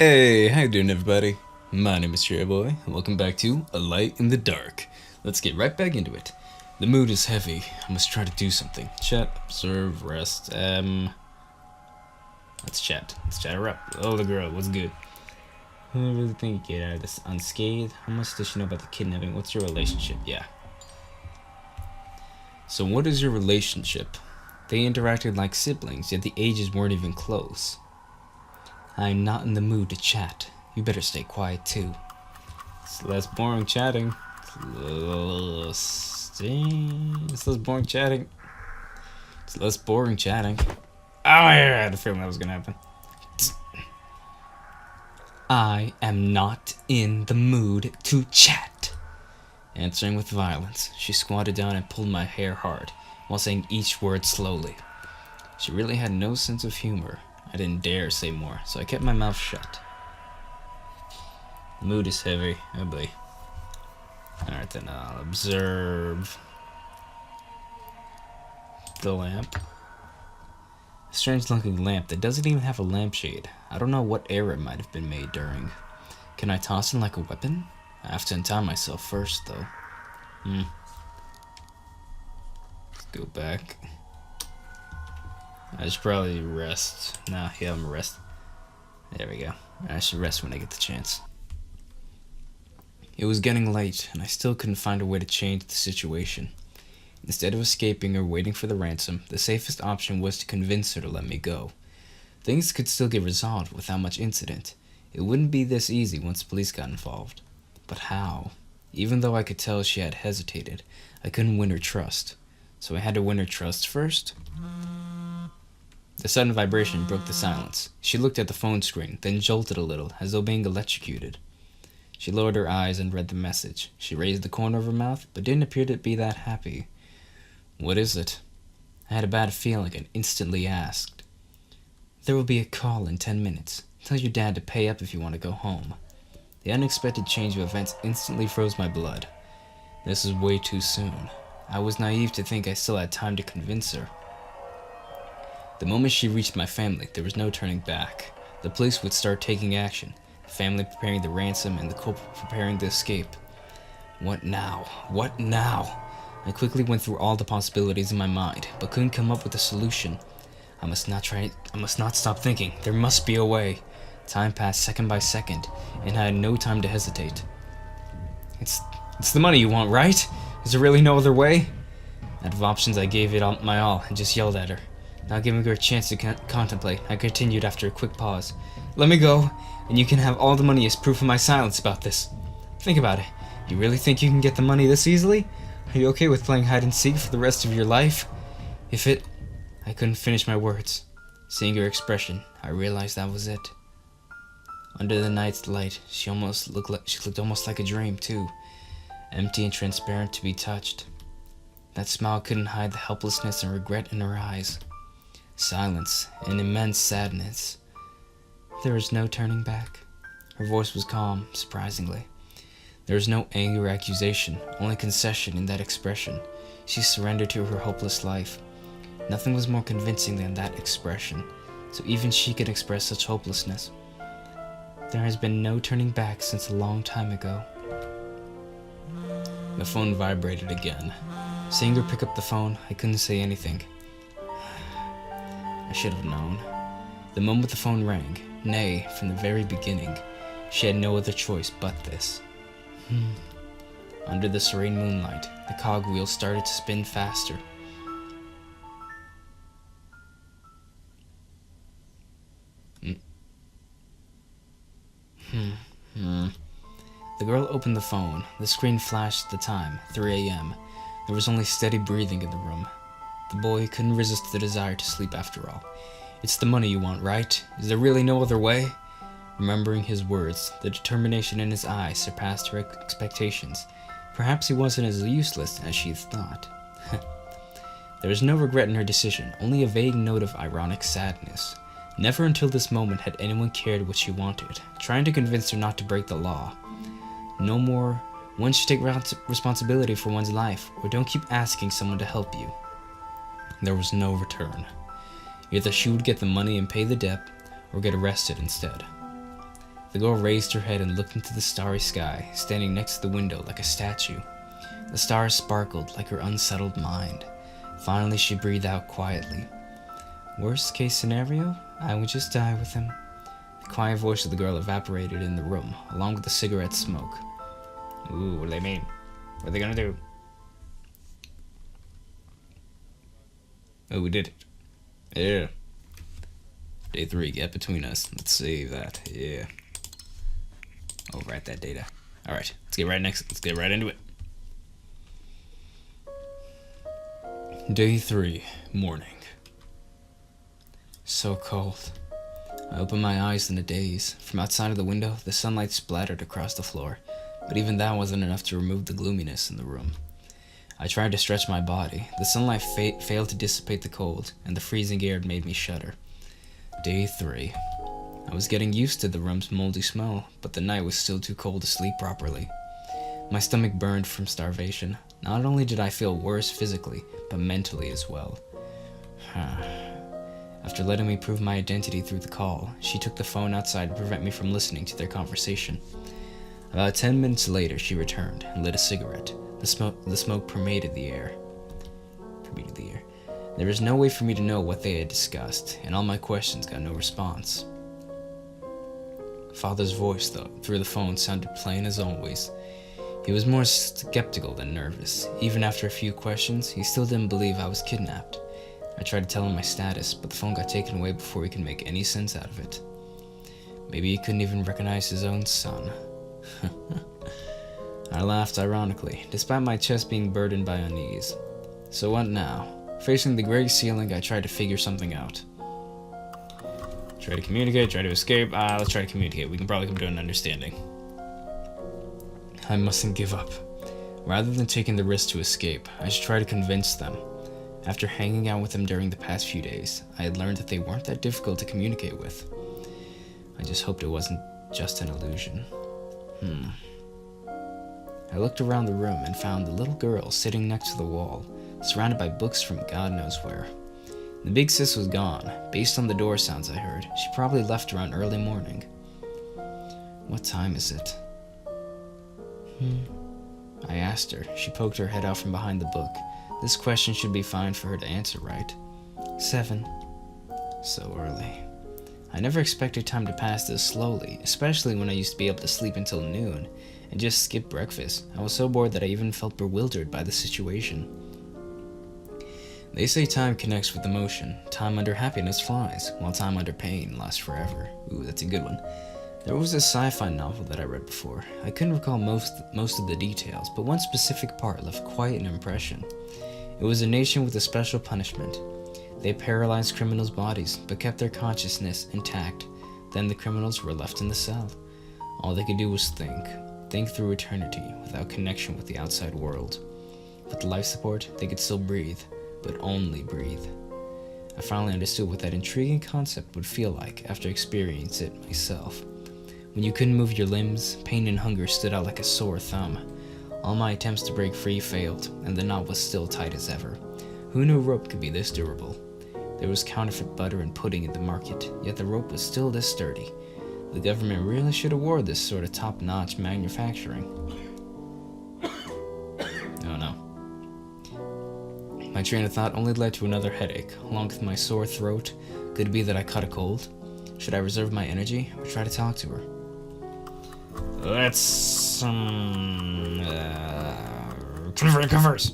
Hey, how you doing everybody? My name is CherryBoy, and welcome back to A Light in the Dark. Let's get right back into it. The mood is heavy. I must try to do something. Chat, observe, rest, let's chat. Let's chat her up. Oh, the girl, what's good? I really think you get out of this unscathed. How much does she know about the kidnapping? What's your relationship? Yeah. So what is your relationship? They interacted like siblings, yet the ages weren't even close. I'm not in the mood to chat. You better stay quiet too. It's less boring chatting. It's less boring chatting. It's less boring chatting. Oh, I had a feeling that was gonna happen. I am not in the mood to chat. Answering with violence, she squatted down and pulled my hair hard, while saying each word slowly. She really had no sense of humor. I didn't dare say more, so I kept my mouth shut. The mood is heavy. Oh boy. Alright then, I'll observe the lamp. A strange looking lamp that doesn't even have a lampshade. I don't know what era it might have been made during. Can I toss it like a weapon? I have to untie myself first, though. Let's go back. I should probably rest. Nah, yeah, I'm gonna rest. There we go. I should rest when I get the chance. It was getting late, and I still couldn't find a way to change the situation. Instead of escaping or waiting for the ransom, the safest option was to convince her to let me go. Things could still get resolved without much incident. It wouldn't be this easy once police got involved. But how? Even though I could tell she had hesitated, I couldn't win her trust. So I had to win her trust first. The sudden vibration broke the silence. She looked at the phone screen, then jolted a little, as though being electrocuted. She lowered her eyes and read the message. She raised the corner of her mouth, but didn't appear to be that happy. What is it? I had a bad feeling and instantly asked. There will be a call in 10 minutes. Tell your dad to pay up if you want to go home. The unexpected change of events instantly froze my blood. This is way too soon. I was naive to think I still had time to convince her. The moment she reached my family, there was no turning back. The police would start taking action, the family preparing the ransom and the culprit preparing to escape. What now? What now? I quickly went through all the possibilities in my mind, but couldn't come up with a solution. I must not stop thinking. There must be a way. Time passed second by second, and I had no time to hesitate. It's the money you want, right? Is there really no other way? Out of options, I gave it my all and just yelled at her. Not giving her a chance to contemplate, I continued after a quick pause. Let me go, and you can have all the money as proof of my silence about this. Think about it. You really think you can get the money this easily? Are you okay with playing hide and seek for the rest of your life? I couldn't finish my words. Seeing her expression, I realized that was it. Under the night's light, she looked almost like a dream, too. Empty and transparent to be touched. That smile couldn't hide the helplessness and regret in her eyes. Silence, and immense sadness. There was no turning back. Her voice was calm, surprisingly. There was no anger or accusation, only concession in that expression. She surrendered to her hopeless life. Nothing was more convincing than that expression, so even she could express such hopelessness. There has been no turning back since a long time ago. The phone vibrated again. Seeing her pick up the phone, I couldn't say anything. I should have known. The moment the phone rang, nay, from the very beginning, she had no other choice but this. Under the serene moonlight, the cogwheel started to spin faster. The girl opened the phone. The screen flashed the time, 3 a.m. There was only steady breathing in the room. The boy couldn't resist the desire to sleep after all. It's the money you want, right? Is there really no other way? Remembering his words, the determination in his eyes surpassed her expectations. Perhaps he wasn't as useless as she thought. There was no regret in her decision, only a vague note of ironic sadness. Never until this moment had anyone cared what she wanted, trying to convince her not to break the law. No more, one should take responsibility for one's life, or don't keep asking someone to help you. There was no return. Either she would get the money and pay the debt, or get arrested instead. The girl raised her head and looked into the starry sky, standing next to the window like a statue. The stars sparkled like her unsettled mind. Finally, she breathed out quietly. Worst case scenario, I would just die with him. The quiet voice of the girl evaporated in the room, along with the cigarette smoke. Ooh, what do they mean? What are they gonna do? Oh, we did it. Yeah. Day 3, get between us. Let's save that. Yeah. Overwrite that data. Alright, let's get right into it. Day 3, morning. So cold. I opened my eyes in a daze. From outside of the window, the sunlight splattered across the floor, but even that wasn't enough to remove the gloominess in the room. I tried to stretch my body. The sunlight failed to dissipate the cold, and the freezing air made me shudder. Day 3. I was getting used to the room's moldy smell, but the night was still too cold to sleep properly. My stomach burned from starvation. Not only did I feel worse physically, but mentally as well. After letting me prove my identity through the call, she took the phone outside to prevent me from listening to their conversation. About 10 minutes later, she returned and lit a cigarette. The smoke permeated the air. There was no way for me to know what they had discussed, and all my questions got no response. Father's voice, though, through the phone sounded plain as always. He was more skeptical than nervous. Even after a few questions, he still didn't believe I was kidnapped. I tried to tell him my status, but the phone got taken away before he could make any sense out of it. Maybe he couldn't even recognize his own son. I laughed ironically, despite my chest being burdened by unease. So what now? Facing the gray ceiling, I tried to figure something out. Try to communicate, try to escape. Let's try to communicate. We can probably come to an understanding. I mustn't give up. Rather than taking the risk to escape, I should try to convince them. After hanging out with them during the past few days, I had learned that they weren't that difficult to communicate with. I just hoped it wasn't just an illusion. I looked around the room and found the little girl sitting next to the wall, surrounded by books from God knows where. The big sis was gone. Based on the door sounds I heard, she probably left around early morning. What time is it? I asked her. She poked her head out from behind the book. This question should be fine for her to answer, right? 7. So early. I never expected time to pass this slowly, especially when I used to be able to sleep until noon and just skip breakfast. I was so bored that I even felt bewildered by the situation. They say time connects with emotion. Time under happiness flies, while time under pain lasts forever. Ooh, that's a good one. There was a sci-fi novel that I read before. I couldn't recall most of the details, but one specific part left quite an impression. It was a nation with a special punishment. They paralyzed criminals' bodies, but kept their consciousness intact. Then the criminals were left in the cell. All they could do was think through eternity without connection with the outside world. With the life support, they could still breathe, but only breathe. I finally understood what that intriguing concept would feel like after experiencing it myself. When you couldn't move your limbs, pain and hunger stood out like a sore thumb. All my attempts to break free failed, and the knot was still tight as ever. Who knew rope could be this durable? There was counterfeit butter and pudding in the market, yet the rope was still this sturdy. The government really should award this sort of top-notch manufacturing. Oh no. My train of thought only led to another headache, along with my sore throat. Could it be that I caught a cold? Should I reserve my energy, or try to talk to her? Let's, converse.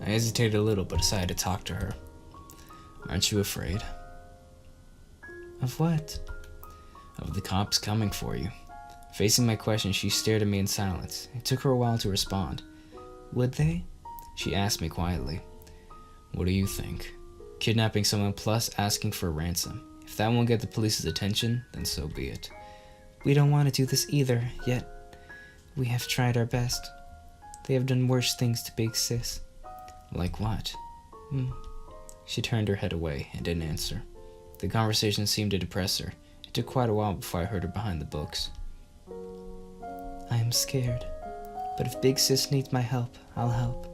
I hesitated a little, but decided to talk to her. Aren't you afraid? Of what? Of the cops coming for you. Facing my question, she stared at me in silence. It took her a while to respond. Would they? She asked me quietly. What do you think? Kidnapping someone plus asking for a ransom. If that won't get the police's attention, then so be it. We don't want to do this either, yet we have tried our best. They have done worse things to Big Sis. Like what? She turned her head away and didn't answer. The conversation seemed to depress her. It took quite a while before I heard her behind the books. I am scared, but if Big Sis needs my help, I'll help.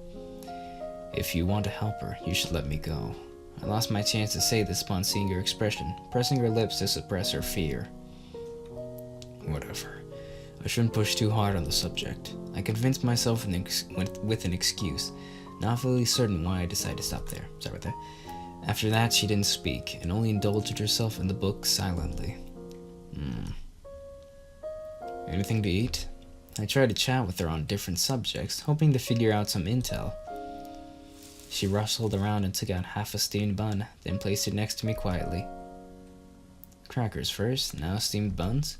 If you want to help her, you should let me go. I lost my chance to say this upon seeing her expression, pressing her lips to suppress her fear. Whatever. I shouldn't push too hard on the subject. I convinced myself with an excuse, not fully certain why I decided to stop there. Sorry about that. After that, she didn't speak, and only indulged herself in the book silently. Anything to eat? I tried to chat with her on different subjects, hoping to figure out some intel. She rustled around and took out half a steamed bun, then placed it next to me quietly. Crackers first, now steamed buns?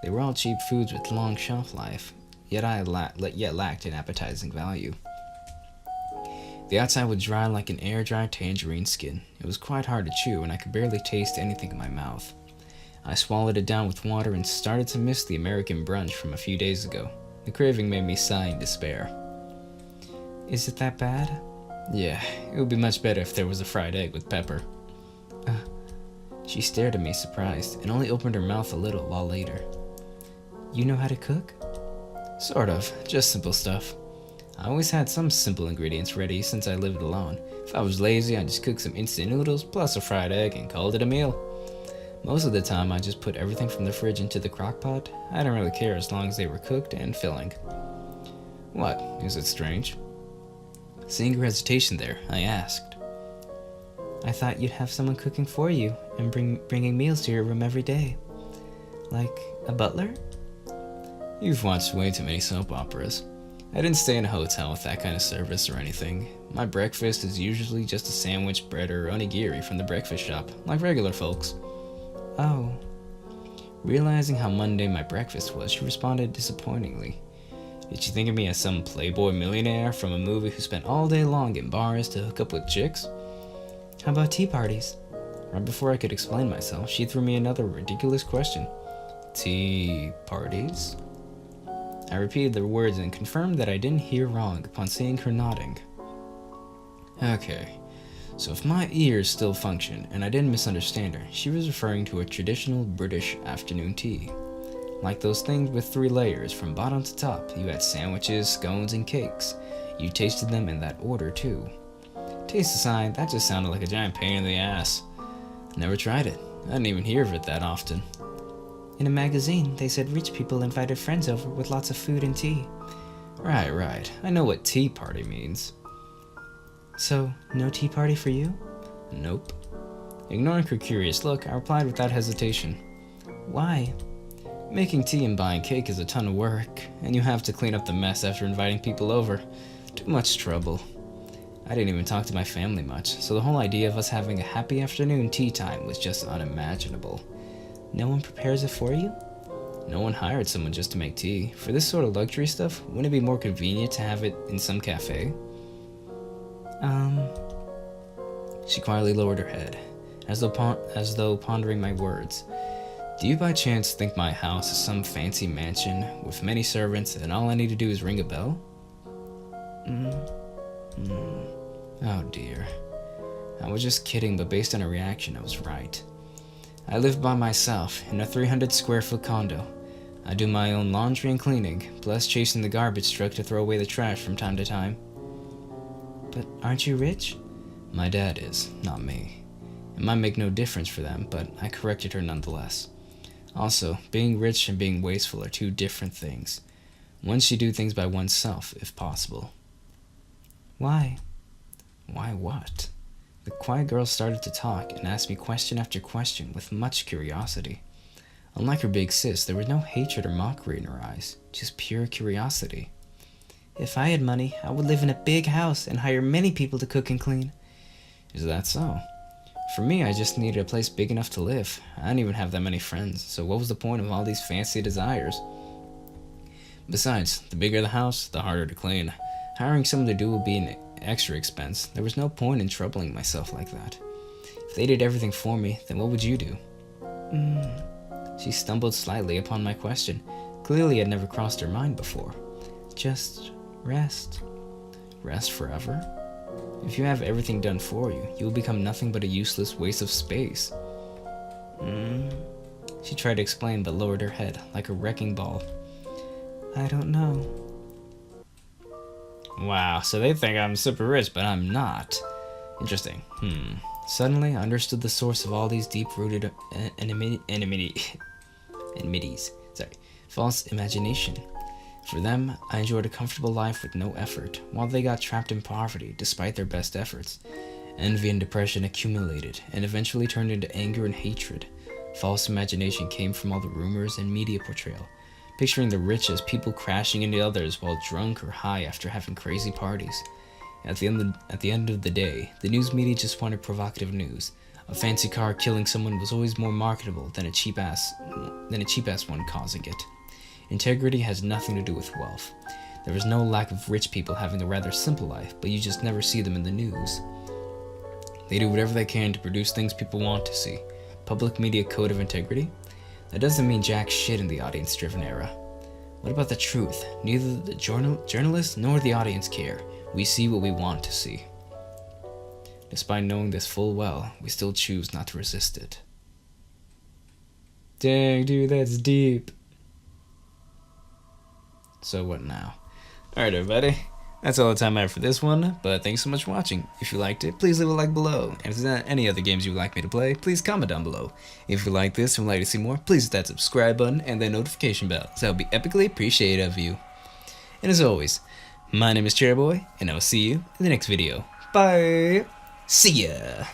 They were all cheap foods with long shelf life, yet lacked an appetizing value. The outside was dry like an air-dry tangerine skin. It was quite hard to chew, and I could barely taste anything in my mouth. I swallowed it down with water and started to miss the American brunch from a few days ago. The craving made me sigh in despair. Is it that bad? Yeah, it would be much better if there was a fried egg with pepper. She stared at me surprised, and only opened her mouth a little while later. You know how to cook? Sort of, just simple stuff. I always had some simple ingredients ready since I lived alone. If I was lazy, I just cooked some instant noodles plus a fried egg and called it a meal. Most of the time, I just put everything from the fridge into the crock pot. I didn't really care as long as they were cooked and filling. What? Is it strange? Seeing her hesitation there, I asked. I thought you'd have someone cooking for you and bringing meals to your room every day. Like a butler? You've watched way too many soap operas. I didn't stay in a hotel with that kind of service or anything. My breakfast is usually just a sandwich, bread, or onigiri from the breakfast shop, like regular folks. Oh. Realizing how mundane my breakfast was, she responded disappointingly. Did she think of me as some playboy millionaire from a movie who spent all day long in bars to hook up with chicks? How about tea parties? Right before I could explain myself, she threw me another ridiculous question. Tea parties? I repeated the words and confirmed that I didn't hear wrong upon seeing her nodding. Okay, so if my ears still function and I didn't misunderstand her, she was referring to a traditional British afternoon tea. Like those things with 3 layers from bottom to top. You had sandwiches, scones, and cakes. You tasted them in that order too. Taste aside, that just sounded like a giant pain in the ass. Never tried it. I didn't even hear of it that often. In a magazine, they said rich people invited friends over with lots of food and tea. Right. I know what tea party means. So, no tea party for you? Nope. Ignoring her curious look, I replied without hesitation. Why? Making tea and buying cake is a ton of work, and you have to clean up the mess after inviting people over. Too much trouble. I didn't even talk to my family much, so the whole idea of us having a happy afternoon tea time was just unimaginable. No one prepares it for you? No one hired someone just to make tea. For this sort of luxury stuff, wouldn't it be more convenient to have it in some cafe? She quietly lowered her head, as though pondering my words. Do you by chance think my house is some fancy mansion with many servants and all I need to do is ring a bell? Oh dear. I was just kidding, but based on her reaction, I was right. I live by myself in a 300 square foot condo. I do my own laundry and cleaning, plus chasing the garbage truck to throw away the trash from time to time. But aren't you rich? My dad is, not me. It might make no difference for them, but I corrected her nonetheless. Also, being rich and being wasteful are 2 different things. One should do things by oneself, if possible. Why? Why what? The quiet girl started to talk and asked me question after question with much curiosity. Unlike her big sis, there was no hatred or mockery in her eyes, just pure curiosity. If I had money, I would live in a big house and hire many people to cook and clean. Is that so? For me, I just needed a place big enough to live. I didn't even have that many friends, so what was the point of all these fancy desires? Besides, the bigger the house, the harder to clean. Hiring someone to do would be an extra expense. There was no point in troubling myself like that. If they did everything for me, then what would you do? She stumbled slightly upon my question. Clearly it had never crossed her mind before. Just rest. Rest forever? If you have everything done for you, you will become nothing but a useless waste of space. She tried to explain but lowered her head like a wrecking ball. I don't know. Wow, so they think I'm super rich, but I'm not. Interesting. Suddenly, I understood the source of all these deep-rooted enmities. Sorry. false imagination. For them, I enjoyed a comfortable life with no effort, while they got trapped in poverty despite their best efforts. Envy and depression accumulated, and eventually turned into anger and hatred. False imagination came from all the rumors and media portrayal, picturing the rich as people crashing into others while drunk or high after having crazy parties. At the end of the day, the news media just wanted provocative news. A fancy car killing someone was always more marketable than a cheap ass one causing it. Integrity has nothing to do with wealth. There is no lack of rich people having a rather simple life, but you just never see them in the news. They do whatever they can to produce things people want to see. Public media code of integrity? That doesn't mean jack shit in the audience-driven era. What about the truth? Neither the journalists nor the audience care. We see what we want to see. Despite knowing this full well, we still choose not to resist it. Dang, dude, that's deep. So what now? Alright, everybody. That's all the time I have for this one, but thanks so much for watching. If you liked it, please leave a like below. And if there's any other games you would like me to play, please comment down below. If you like this and would like to see more, please hit that subscribe button and that notification bell. So that would be epically appreciated of you. And as always, my name is CherryBoy, and I will see you in the next video. Bye! See ya!